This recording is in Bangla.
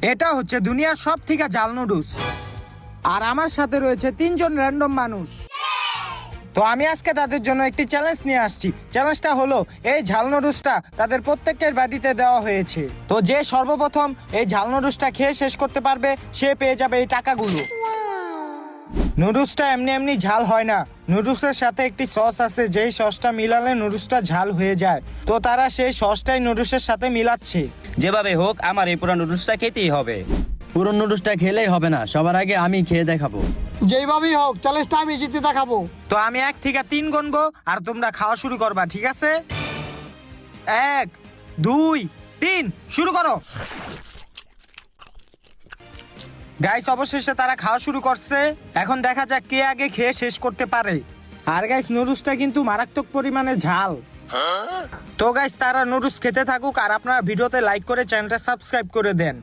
এটা হচ্ছে দুনিয়ার সব থেকে ঝাল নুডলস। আর আমার সাথে রয়েছে 3 জন র্যান্ডম মানুষ। তো আমি আজকে তাদের জন্য একটি চ্যালেঞ্জ নিয়ে আসছি। চ্যালেঞ্জটা হলো এই ঝাল নুডলসটা তাদের প্রত্যেকের বাড়িতে দেওয়া হয়েছে। তো যে সর্বপ্রথম এই ঝাল নুডলসটা খেয়ে শেষ করতে পারবে সে পেয়ে যাবে এই টাকাগুলো। নুডলসটা এমনি এমনি ঝাল হয় না, নুডলসের সাথে একটি সস আছে, যেই সসটা মিলালে নুডলসটা ঝাল হয়ে যায়। তো তারা সেই সসটাই নুডলসের সাথে মিলাচ্ছে। যেভাবে হোক আমার এই পুরো নুডলসটা খেতেই হবে। পুরো নুডলসটা খেলেই হবে না, সবার আগে আমি খেয়ে দেখাবো। যেইভাবেই হোক চ্যালেঞ্জটা আমি জিতে দেখাবো। তো আমি 1 থেকে 3 গুনবো আর তোমরা খাওয়া শুরু করবা, ঠিক আছে? 1 2 3 শুরু করো। গাইস অবশেষে তারা খাওয়া শুরু করছে। এখন দেখা যাক কে আগে খেয়ে শেষ করতে পারে। আর গাইস নুডলসটা কিন্তু মারাত্মক পরিমাণে ঝাল। তো গাইস তারা নুডলস খেতে থাকুক আর আপনারা ভিডিওতে লাইক করে চ্যানেলটা সাবস্ক্রাইব করে দেন।